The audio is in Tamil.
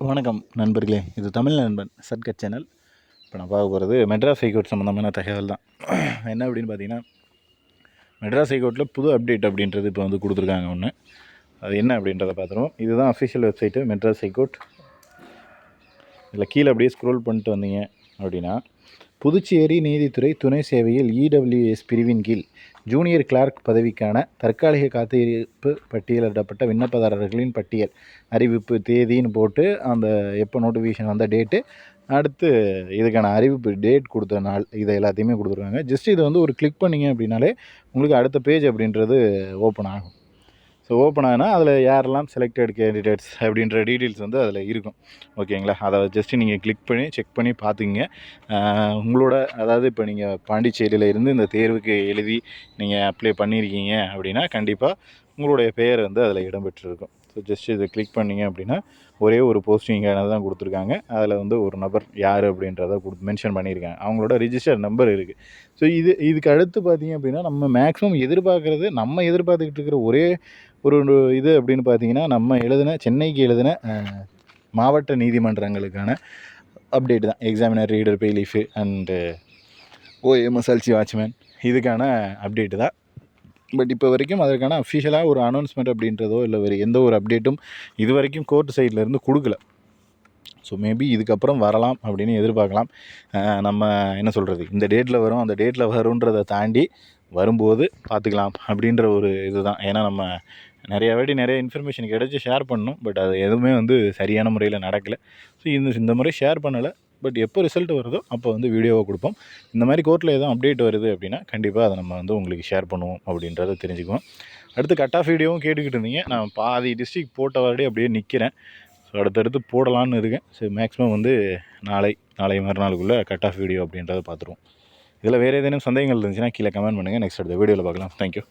வணக்கம் நண்பர்களே, இது தமிழ் நண்பன் சர்க்கட் சேனல். இப்போ நான் பார்க்க போகிறது மெட்ராஸ் ஹைகோர்ட் சம்மந்தமான தகவல் தான். என்ன அப்படின்னு பார்த்தீங்கன்னா, மெட்ராஸ் ஹைகோர்ட்டில் புது அப்டேட் அப்படின்றது இப்போ வந்து கொடுத்துருக்காங்க ஒன்று. அது என்ன அப்படின்றத பார்த்துருவோம். இதுதான் அஃபிஷியல் வெப்சைட்டு மெட்ராஸ் ஹைகோர்ட். இதில் கீழே அப்படியே ஸ்க்ரோல் பண்ணிட்டு வந்தீங்க அப்படின்னா, புதுச்சேரி நீதித்துறை துணை சேவையில் இடபிள்யூஎஸ் பிரிவின் கீழ் ஜூனியர் கிளார்க் பதவிக்கான தற்காலிக காத்திருப்பு பட்டியலிடப்பட்ட விண்ணப்பதாரர்களின் பட்டியல் அறிவிப்பு தேதின்னு போட்டு அந்த எப்போ நோட்டிஃபிகேஷன் வந்த டேட்டு, அடுத்து இதுக்கான அறிவிப்பு டேட் கொடுத்த நாள், இதை எல்லாத்தையுமே கொடுத்துருக்காங்க. ஜஸ்ட் இதை வந்து ஒரு கிளிக் பண்ணிங்க அப்படின்னாலே உங்களுக்கு அடுத்த பேஜ் அப்படின்றது ஓப்பன் ஆகும். ஸோ ஓப்பன் ஆனால் அதில் யாரெல்லாம் செலக்டட் கேண்டிடேட்ஸ் அப்படின்ற டீட்டெயில்ஸ் வந்து அதில் இருக்கும். ஓகேங்களா? அதை ஜஸ்ட்டு நீங்கள் கிளிக் பண்ணி செக் பண்ணி பார்த்துங்க. உங்களோட அதாவது இப்போ நீங்கள் பாண்டிச்சேரியில் இருந்து இந்த தேர்வுக்கு எழுதி நீங்கள் அப்ளை பண்ணியிருக்கீங்க அப்படின்னா கண்டிப்பாக உங்களுடைய பெயர் வந்து அதில் இடம்பெற்றிருக்கும். ஸோ ஜஸ்ட் இதை கிளிக் பண்ணிங்க அப்படின்னா ஒரே ஒரு போஸ்டிங்கான தான் கொடுத்துருக்காங்க. அதில் வந்து ஒரு நபர் யார் அப்படின்றத மென்ஷன் பண்ணியிருக்காங்க. அவங்களோட ரிஜிஸ்டர் நம்பர் இருக்குது. ஸோ இதுக்கு அடுத்து பார்த்தீங்க அப்படின்னா நம்ம மேக்ஸிமம் நம்ம எதிர்பார்த்துக்கிட்டு இருக்கிற ஒரே ஒரு இது அப்படின்னு பார்த்தீங்கன்னா, நம்ம சென்னைக்கு எழுதின மாவட்ட நீதிமன்றங்களுக்கான அப்டேட் தான். Examiner, reader, bailiff and OMSLC watchman இதுக்கான அப்டேட்டு தான். பட் இப்போ வரைக்கும் அதற்கான அஃபிஷியலாக ஒரு அனௌன்ஸ்மெண்ட் அப்படின்றதோ இல்லை வேறு எந்த ஒரு அப்டேட்டும் இது வரைக்கும் கோர்ட் சைட்லேருந்து கொடுக்கல. ஸோ மேபி இதுக்கப்புறம் வரலாம் அப்படின்னு எதிர்பார்க்கலாம். நம்ம என்ன சொல்கிறது, இந்த டேட்டில் வரும் அந்த டேட்டில் வருன்றதை தாண்டி வரும்போது பார்த்துக்கலாம் அப்படின்ற ஒரு இது தான். ஏன்னா நம்ம நிறைய இன்ஃபர்மேஷன் கிடச்சி ஷேர் பண்ணோம். பட் அது எதுவுமே வந்து சரியான முறையில் நடக்கலை. ஸோ இந்த முறை ஷேர் பண்ணலை. பட் எப்போ ரிசல்ட் வருதோ அப்போ வந்து வீடியோவை கொடுப்போம். இந்த மாதிரி கோர்ட்டில் எதுவும் அப்டேட் வருது அப்படின்னா கண்டிப்பாக அதை நம்ம வந்து உங்களுக்கு ஷேர் பண்ணுவோம் அப்படின்றத தெரிஞ்சுக்குவோம். அடுத்து கட் ஆஃப் வீடியோவும் கேட்டுக்கிட்டு இருந்தீங்க. நான் பாதி டிஸ்ட்ரிக்ட் போட்ட வாரடி அப்படியே நிற்கிறேன். ஸோ அடுத்தடுத்து போடலான்னு இருக்கேன். ஸோ மேக்ஸிமம் வந்து நாளை மறுநாளுக்குள்ளே கட் ஆஃப் வீடியோ அப்படின்றத பார்த்துருவோம். இதில் வேறு ஏதேனும் சந்தேகங்கள் இருந்துச்சுன்னா கீழே கமெண்ட் பண்ணுங்கள். நெக்ஸ்ட் அடுத்த வீடியோவில் பார்க்கலாம். தேங்க்யூ.